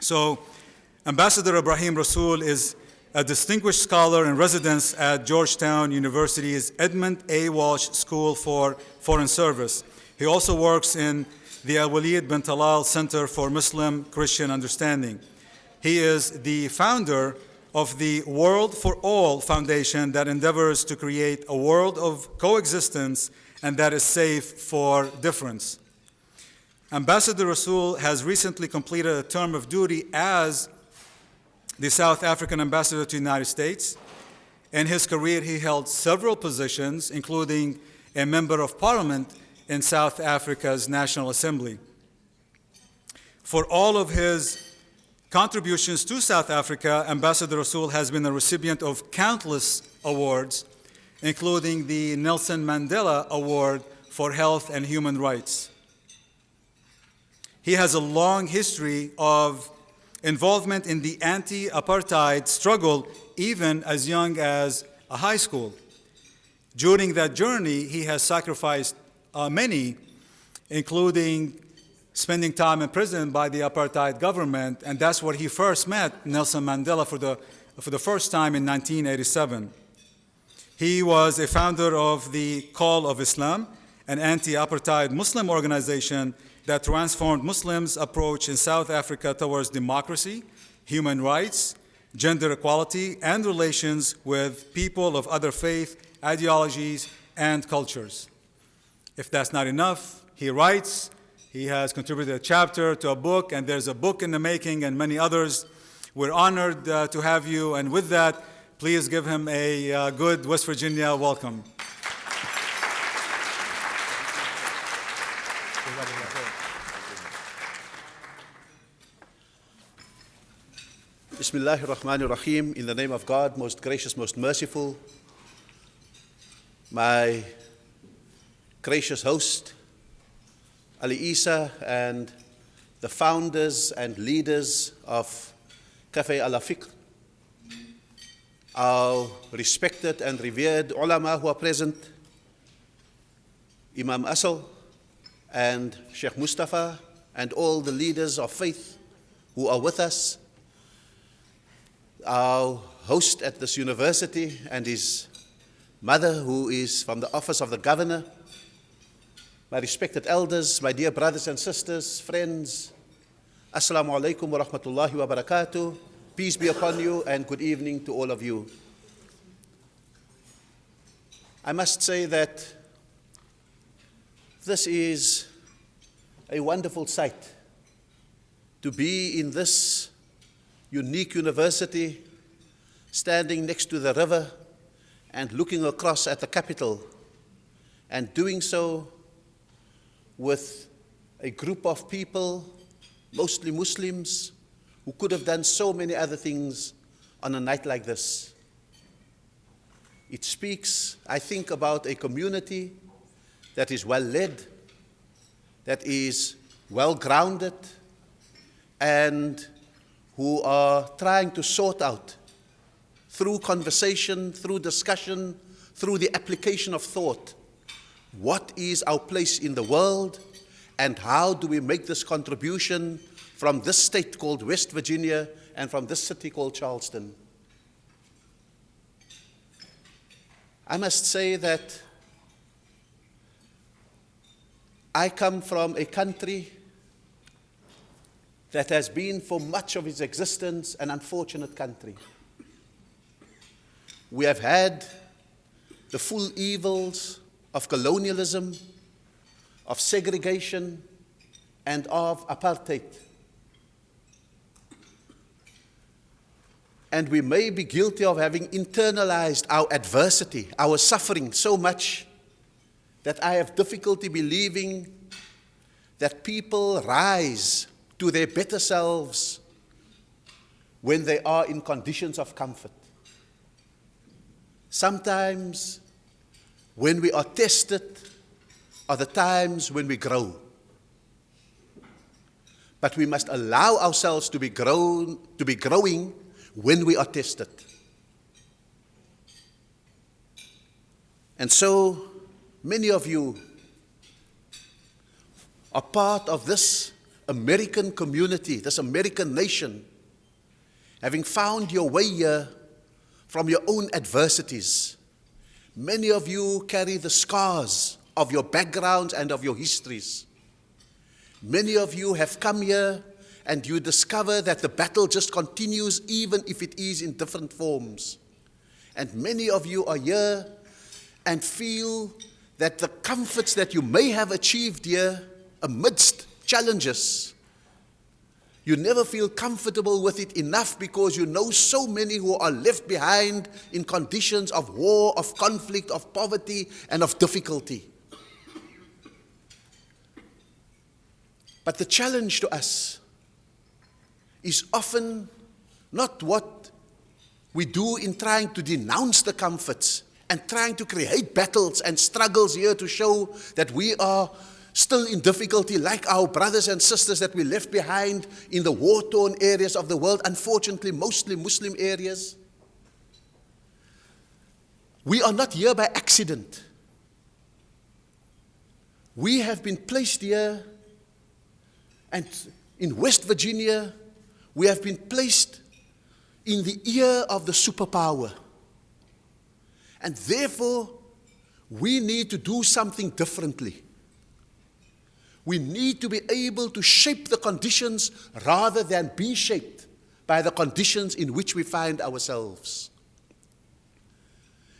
So, Ambassador Ebrahim Rasool is a distinguished scholar in residence at Georgetown University's Edmund A. Walsh School for Foreign Service. He also works in the Al-Walid bin Talal Center for Muslim-Christian Understanding. He is the founder of the World for All Foundation that endeavors to create a world of coexistence and that is safe for difference. Ambassador Rasool has recently completed a term of duty as the South African ambassador to the United States. In his career, he held several positions, including a member of parliament in South Africa's National Assembly. For all of his contributions to South Africa, Ambassador Rasool has been a recipient of countless awards, including the Nelson Mandela Award for Health and Human Rights. He has a long history of involvement in the anti-apartheid struggle, even as young as a high school. During that journey, he has sacrificed many, including spending time in prison by the apartheid government, and that's where he first met Nelson Mandela for the first time in 1987. He was a founder of the Call of Islam, an anti-apartheid Muslim organization that transformed Muslims' approach in South Africa towards democracy, human rights, gender equality, and relations with people of other faith, ideologies, and cultures. If that's not enough, he writes. He has contributed a chapter to a book, and there's a book in the making and many others. We're honored to have you, and with that, please give him a good West Virginia welcome. Bismillahir Rahmanir Rahim, in the name of God, most gracious, most merciful. My gracious host, Ali Isa, and the founders and leaders of Cafe Ala Fikr, our respected and revered ulama who are present, Imam Asal and Sheikh Mustafa, and all the leaders of faith who are with us, our host at this university and his mother, who is from the office of the governor, my respected elders, my dear brothers and sisters, friends, Assalamu alaikum wa rahmatullahi wa barakatuh. Peace be upon you and good evening to all of you. I must say that this is a wonderful sight to be in this unique university, standing next to the river and looking across at the capital, and doing so with a group of people, mostly Muslims, who could have done so many other things on a night like this. It speaks, I think, about a community that is well led, that is well grounded, and who are trying to sort out, through conversation, through discussion, through the application of thought, what is our place in the world, and how do we make this contribution from this state called West Virginia and from this city called Charleston. I must say that I come from a country that has been for much of its existence an unfortunate country. We have had the full evils of colonialism, of segregation, and of apartheid. And we may be guilty of having internalized our adversity, our suffering so much that I have difficulty believing that people rise to their better selves when they are in conditions of comfort. Sometimes when we are tested are the times when we grow. But we must allow ourselves to be growing when we are tested. And so many of you are part of this American community, this American nation, having found your way here from your own adversities. Many of you carry the scars of your backgrounds and of your histories. Many of you have come here and you discover that the battle just continues even if it is in different forms. And many of you are here and feel that the comforts that you may have achieved here amidst challenges, you never feel comfortable with it enough because you know so many who are left behind in conditions of war, of conflict, of poverty, and of difficulty. But the challenge to us is often not what we do in trying to denounce the comforts and trying to create battles and struggles here to show that we are still in difficulty like our brothers and sisters that we left behind in the war-torn areas of the world, unfortunately mostly Muslim areas. We are not here by accident. We have been placed here, and in West Virginia, we have been placed in the ear of the superpower. And therefore, we need to do something differently. We need to be able to shape the conditions rather than be shaped by the conditions in which we find ourselves.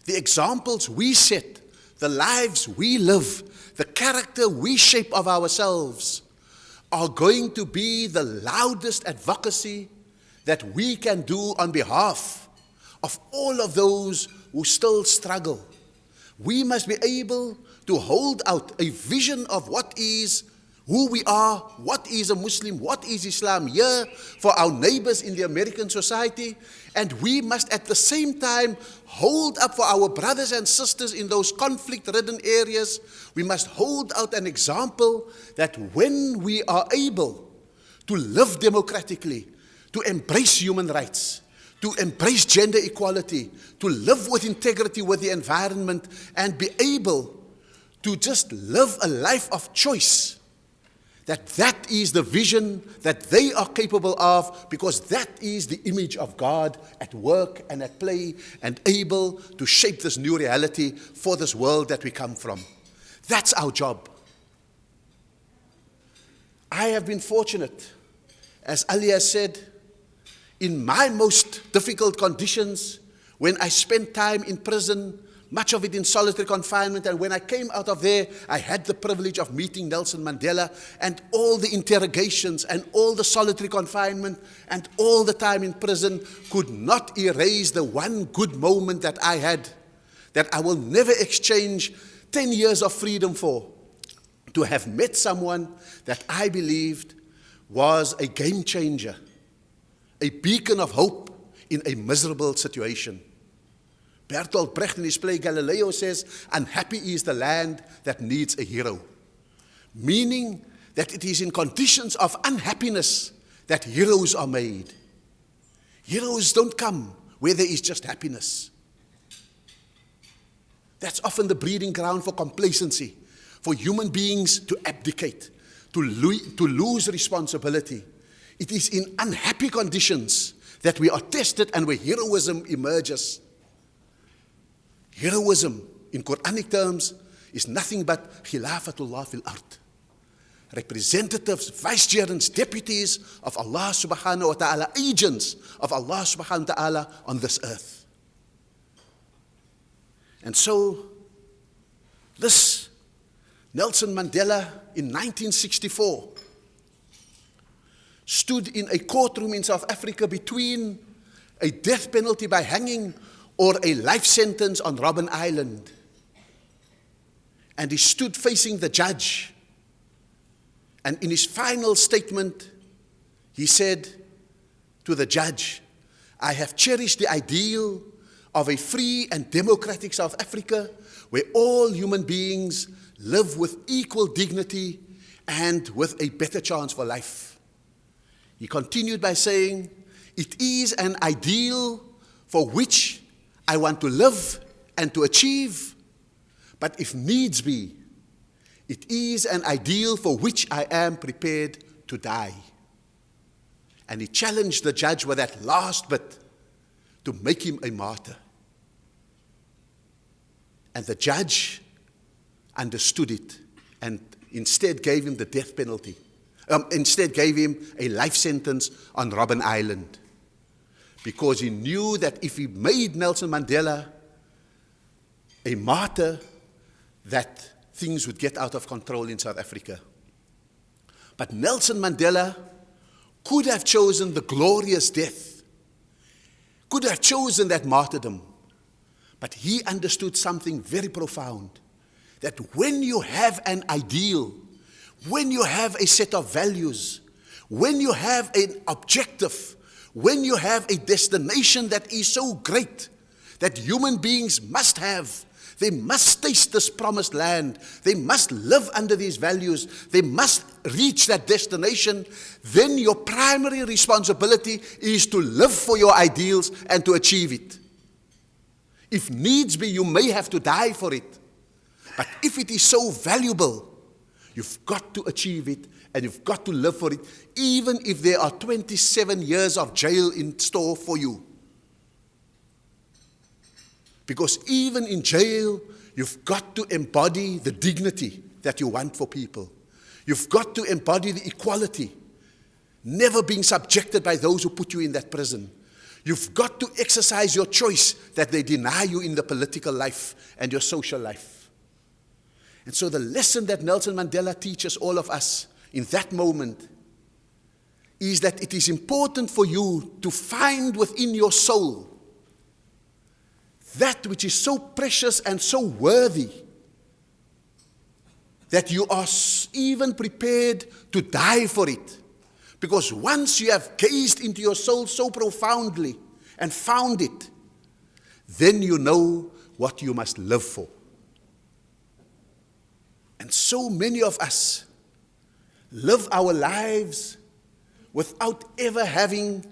The examples we set, the lives we live, the character we shape of ourselves are going to be the loudest advocacy that we can do on behalf of all of those who still struggle. We must be able to hold out a vision of what is who we are, what is a Muslim, what is Islam here for our neighbors in the American society, and we must at the same time hold up for our brothers and sisters in those conflict-ridden areas. We must hold out an example that when we are able to live democratically, to embrace human rights, to embrace gender equality, to live with integrity with the environment, and be able to just live a life of choice, that is the vision that they are capable of, because that is the image of God at work and at play and able to shape this new reality for this world that we come from. That's our job. I have been fortunate, as Ali has said, in my most difficult conditions, when I spent time in prison, much of it in solitary confinement, and when I came out of there, I had the privilege of meeting Nelson Mandela, and all the interrogations and all the solitary confinement and all the time in prison could not erase the one good moment that I had, that I will never exchange 10 years of freedom for, to have met someone that I believed was a game changer, a beacon of hope in a miserable situation. Bertolt Brecht in his play Galileo says, unhappy is the land that needs a hero. Meaning that it is in conditions of unhappiness that heroes are made. Heroes don't come where there is just happiness. That's often the breeding ground for complacency, for human beings to abdicate, to lose responsibility. It is in unhappy conditions that we are tested and where heroism emerges. Heroism, in Quranic terms, is nothing but khilafatullah fil ard. Representatives, vicegerents, deputies of Allah subhanahu wa ta'ala, agents of Allah subhanahu wa ta'ala on this earth. And so, this Nelson Mandela in 1964 stood in a courtroom in South Africa between a death penalty by hanging or a life sentence on Robben Island. And he stood facing the judge. And in his final statement, he said to the judge, I have cherished the ideal of a free and democratic South Africa where all human beings live with equal dignity and with a better chance for life. He continued by saying, it is an ideal for which I want to live and to achieve, but if needs be, it is an ideal for which I am prepared to die. And he challenged the judge with that last bit to make him a martyr. And the judge understood it and instead gave him the death penalty. Instead gave him a life sentence on Robben Island. Because he knew that if he made Nelson Mandela a martyr, that things would get out of control in South Africa. But Nelson Mandela could have chosen the glorious death, could have chosen that martyrdom. But he understood something very profound, that when you have an ideal, when you have a set of values, when you have an objective, when you have a destination that is so great that human beings must have, they must taste this promised land, they must live under these values, they must reach that destination, then your primary responsibility is to live for your ideals and to achieve it. If needs be, you may have to die for it. But if it is so valuable, you've got to achieve it and you've got to live for it, even if there are 27 years of jail in store for you. Because even in jail, you've got to embody the dignity that you want for people. You've got to embody the equality, never being subjected by those who put you in that prison. You've got to exercise your choice that they deny you in the political life and your social life. And so the lesson that Nelson Mandela teaches all of us in that moment is that it is important for you to find within your soul that which is so precious and so worthy that you are even prepared to die for it. Because once you have gazed into your soul so profoundly and found it, then you know what you must live for. And so many of us live our lives without ever having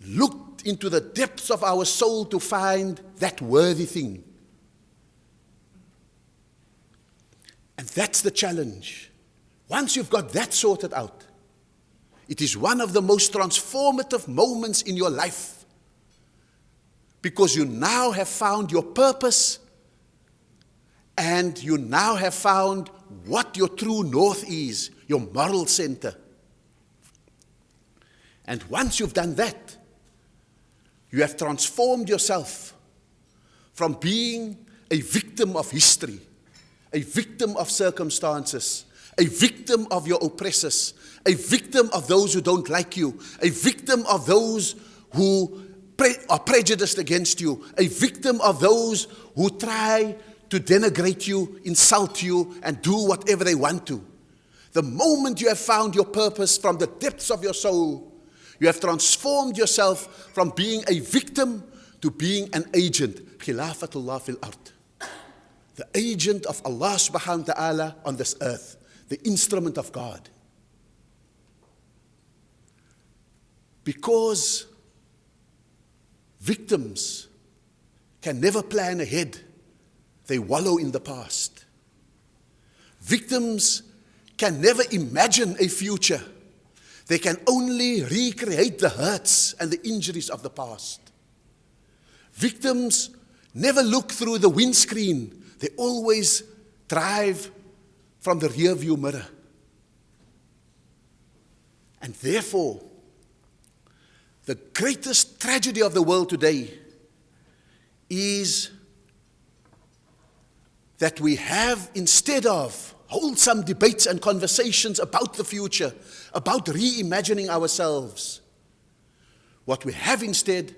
looked into the depths of our soul to find that worthy thing. And that's the challenge. Once you've got that sorted out, it is one of the most transformative moments in your life, because you now have found your purpose and you now have found what your true north is, your moral center. And once you've done that, you have transformed yourself from being a victim of history, a victim of circumstances, a victim of your oppressors, a victim of those who don't like you, a victim of those who are prejudiced against you, a victim of those who try to denigrate you, insult you, and do whatever they want to. The moment you have found your purpose from the depths of your soul, you have transformed yourself from being a victim to being an agent. Khilafatullah fil ard. The agent of Allah subhanahu wa ta'ala on this earth. The instrument of God. Because victims can never plan ahead. They wallow in the past. Victims can never imagine a future. They can only recreate the hurts and the injuries of the past. Victims never look through the windscreen. They always drive from the rear view mirror. And therefore, the greatest tragedy of the world today is that we have, instead of wholesome debates and conversations about the future, about reimagining ourselves, what we have instead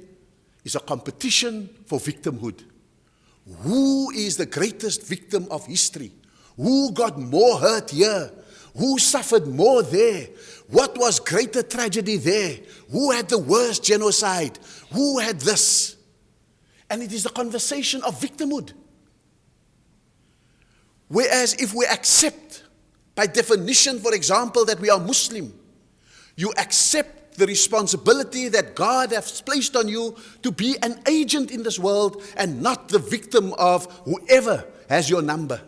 is a competition for victimhood. Who is the greatest victim of history? Who got more hurt here? Who suffered more there? What was greater tragedy there? Who had the worst genocide? Who had this? And it is the conversation of victimhood. Whereas if we accept, by definition, for example, that we are Muslim, you accept the responsibility that God has placed on you to be an agent in this world and not the victim of whoever has your number.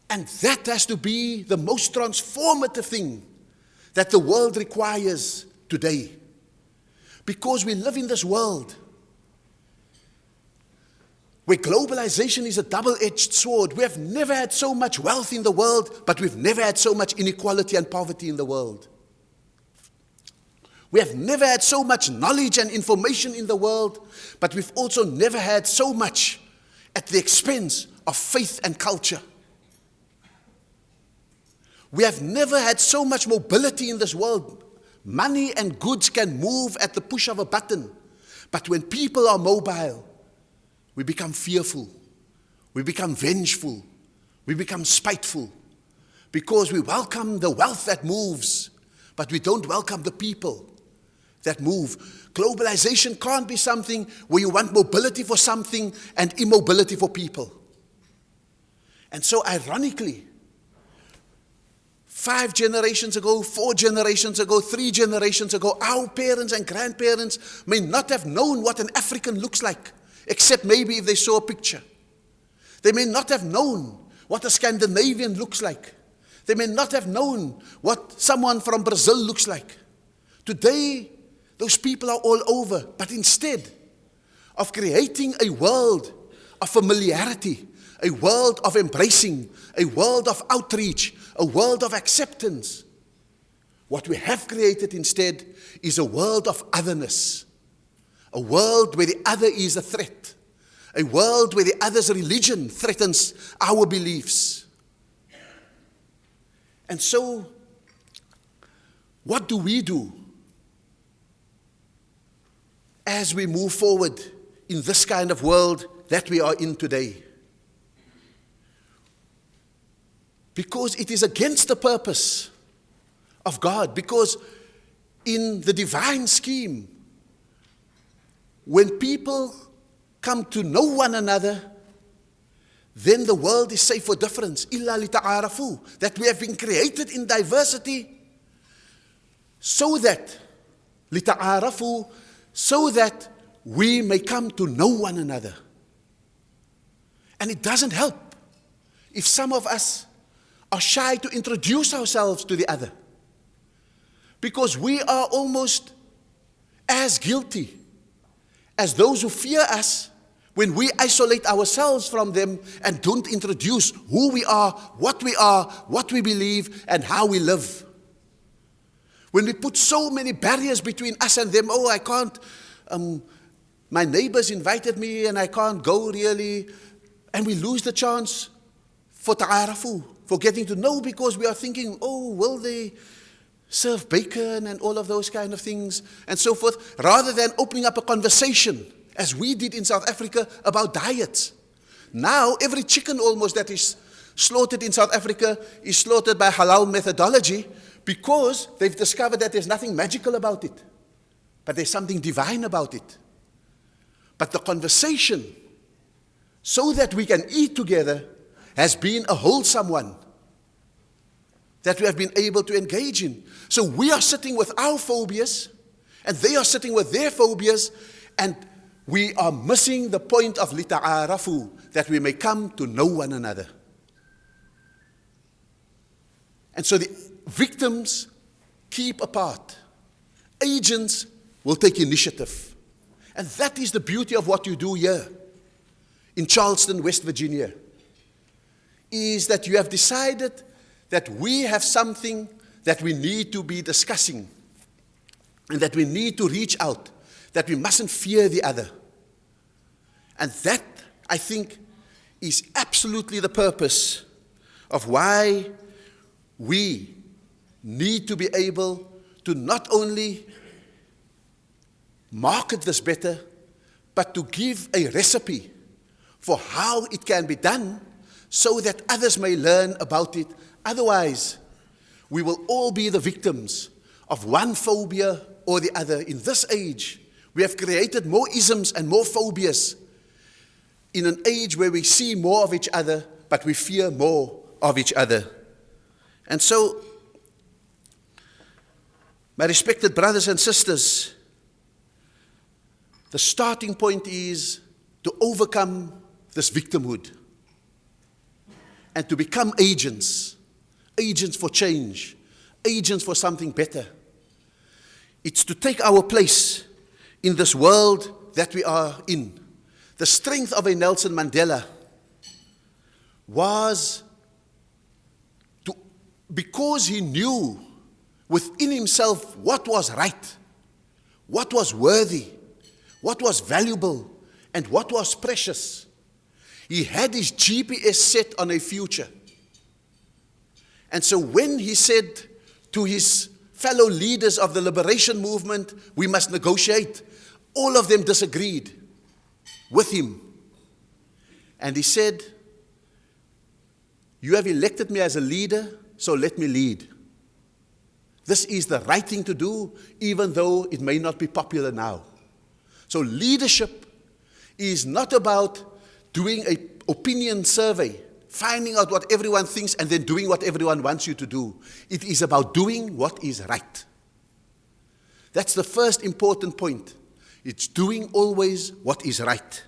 And that has to be the most transformative thing that the world requires today. Because we live in this world where globalization is a double-edged sword. We have never had so much wealth in the world, but we've never had so much inequality and poverty in the world. We have never had so much knowledge and information in the world, but we've also never had so much at the expense of faith and culture. We have never had so much mobility in this world. Money and goods can move at the push of a button. But when people are mobile, we become fearful. We become vengeful. We become spiteful. Because we welcome the wealth that moves, but we don't welcome the people that move. Globalization can't be something where you want mobility for something and immobility for people. And so ironically, 5 generations ago, 4 generations ago, 3 generations ago, our parents and grandparents may not have known what an African looks like, except maybe if they saw a picture. They may not have known what a Scandinavian looks like. They may not have known what someone from Brazil looks like. Today, those people are all over. But instead of creating a world of familiarity, a world of embracing, a world of outreach, a world of acceptance, what we have created instead is a world of otherness. A world where the other is a threat. A world where the other's religion threatens our beliefs. And so, what do we do as we move forward in this kind of world that we are in today? Because it is against the purpose of God. Because in the divine scheme, when people come to know one another, then the world is safe for difference. Illa lita'arafu. That we have been created in diversity so that, lita'arafu, so that we may come to know one another. And it doesn't help if some of us are shy to introduce ourselves to the other. Because we are almost as guilty as those who fear us when we isolate ourselves from them and don't introduce who we are, what we believe, and how we live. When we put so many barriers between us and them, oh, I can't, my neighbors invited me and I can't go really, and we lose the chance for ta'arafu, for getting to know, because we are thinking, oh, will they serve bacon and all of those kind of things and so forth, rather than opening up a conversation, as we did in South Africa, about diets. Now, every chicken almost that is slaughtered in South Africa is slaughtered by halal methodology, because they've discovered that there's nothing magical about it, but there's something divine about it. But the conversation, so that we can eat together, has been a wholesome one that we have been able to engage in. So we are sitting with our phobias, and they are sitting with their phobias, and we are missing the point of lita'arafu, that we may come to know one another. And so the victims keep apart. Agents will take initiative. And that is the beauty of what you do here in Charleston, West Virginia, is that you have decided that we have something that we need to be discussing, and that we need to reach out, that we mustn't fear the other. And that, I think, is absolutely the purpose of why we need to be able to not only market this better, but to give a recipe for how it can be done, so that others may learn about it. Otherwise, we will all be the victims of one phobia or the other. In this age, we have created more isms and more phobias in an age where we see more of each other, but we fear more of each other. And so, my respected brothers and sisters, the starting point is to overcome this victimhood and to become agents for change, agents for something better. It's to take our place in this world that we are in. The strength of a Nelson Mandela was because he knew within himself what was right, what was worthy, what was valuable, and what was precious. He had his GPS set on a future. And so when he said to his fellow leaders of the liberation movement, we must negotiate, all of them disagreed with him. And he said, you have elected me as a leader, so let me lead. This is the right thing to do, even though it may not be popular now. So leadership is not about doing an opinion survey, finding out what everyone thinks and then doing what everyone wants you to do. It is about doing what is right. That's the first important point. It's doing always what is right.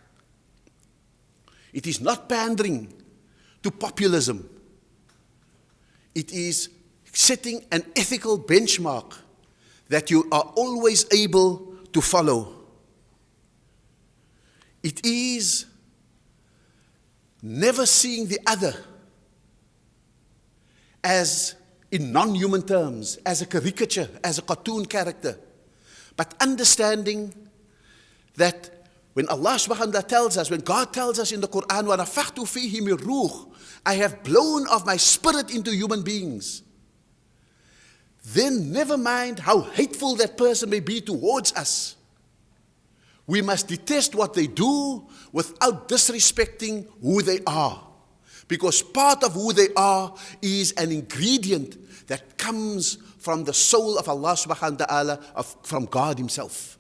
It is not pandering to populism. It is setting an ethical benchmark that you are always able to follow. It is never seeing the other as, in non-human terms, as a caricature, as a cartoon character, but understanding that when Allah subhanahu wa ta'ala tells us, when God tells us in the Quran, وَنَفَخْتُ فِيهِ مِنْ رُوحٍ, I have blown of my spirit into human beings, then never mind how hateful that person may be towards us. We must detest what they do without disrespecting who they are. Because part of who they are is an ingredient that comes from the soul of Allah subhanahu wa ta'ala, from God himself.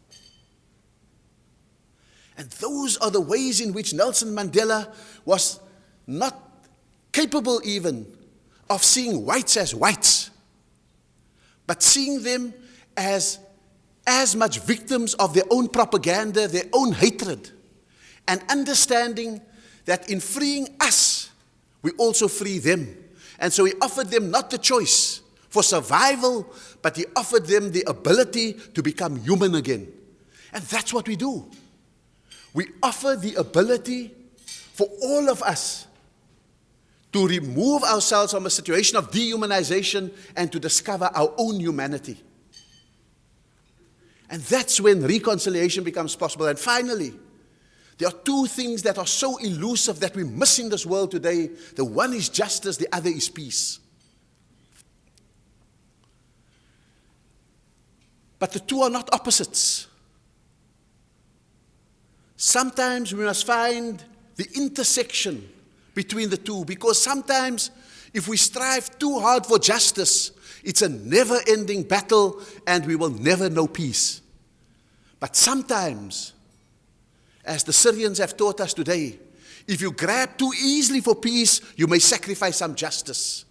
And those are the ways in which Nelson Mandela was not capable even of seeing whites as whites, but seeing them as much victims of their own propaganda, their own hatred, and understanding that in freeing us, we also free them. And so he offered them not the choice for survival, but he offered them the ability to become human again. And that's what we do. We offer the ability for all of us to remove ourselves from a situation of dehumanization and to discover our own humanity. And that's when reconciliation becomes possible. And finally, there are two things that are so elusive that we miss in this world today. The one is justice, the other is peace. But the two are not opposites. Sometimes we must find the intersection between the two, because sometimes if we strive too hard for justice, it's a never-ending battle and we will never know peace. But sometimes, as the Syrians have taught us today, if you grab too easily for peace, you may sacrifice some justice.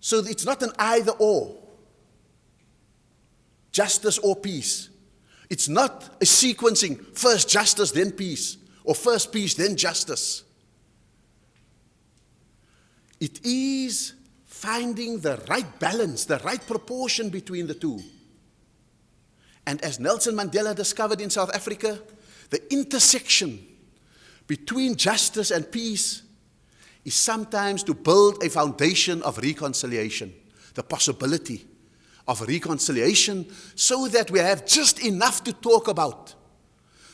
So it's not an either-or, justice or peace. It's not a sequencing, first justice, then peace, or first peace, then justice. It is finding the right balance, the right proportion between the two. And as Nelson Mandela discovered in South Africa, the intersection between justice and peace is sometimes to build a foundation of reconciliation, the possibility of reconciliation, so that we have just enough to talk about,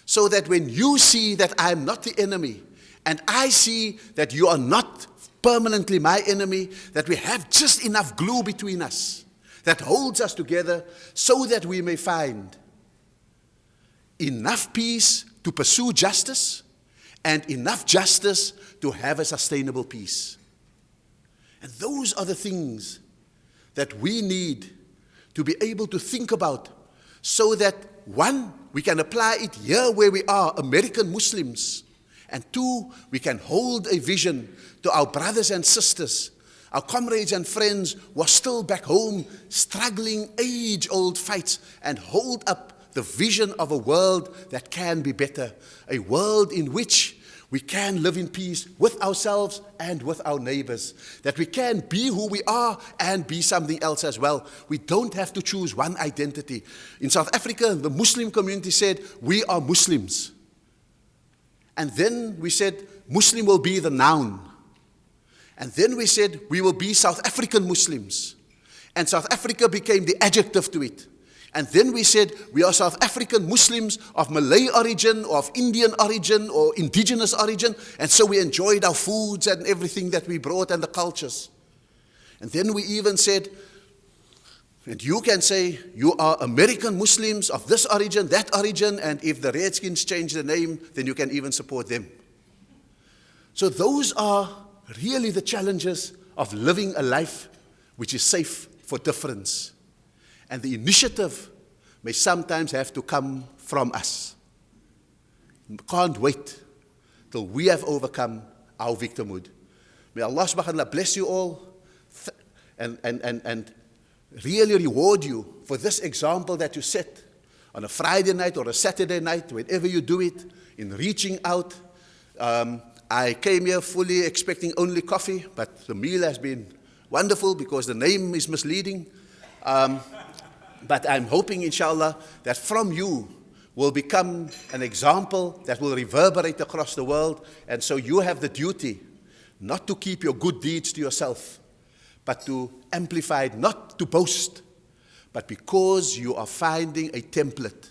so that when you see that I am not the enemy, and I see that you are not permanently my enemy, that we have just enough glue between us that holds us together, so that we may find enough peace to pursue justice and enough justice to have a sustainable peace. And those are the things that we need to be able to think about, so that one, we can apply it here where we are, American Muslims, and two, we can hold a vision to our brothers and sisters, our comrades and friends who are still back home, struggling age-old fights, and hold up the vision of a world that can be better, a world in which we can live in peace with ourselves and with our neighbors, that we can be who we are and be something else as well. We don't have to choose one identity. In South Africa, the Muslim community said, we are Muslims. And then we said, Muslim will be the noun. And then we said, we will be South African Muslims. And South Africa became the adjective to it. And then we said, we are South African Muslims of Malay origin, or of Indian origin, or indigenous origin. And so we enjoyed our foods and everything that we brought and the cultures. And then we even said, and you can say, you are American Muslims of this origin, that origin, and if the Redskins change the name, then you can even support them. So those are really the challenges of living a life which is safe for difference. And the initiative may sometimes have to come from us. We can't wait till we have overcome our victimhood. May Allah subhanahu wa ta'ala bless you all and really reward you for this example that you set on a Friday night or a Saturday night, whenever you do it, in reaching out. I came here fully expecting only coffee, but the meal has been wonderful because the name is misleading. But I'm hoping, inshallah, that from you will become an example that will reverberate across the world. And so you have the duty not to keep your good deeds to yourself, but to amplify it, not to boast, but because you are finding a template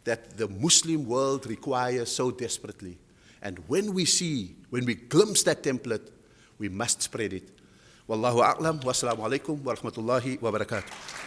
that the Muslim world requires so desperately. And when we glimpse that template, we must spread it. Wallahu a'lam, wa assalamu alaikum wa rahmatullahi wa barakatuh.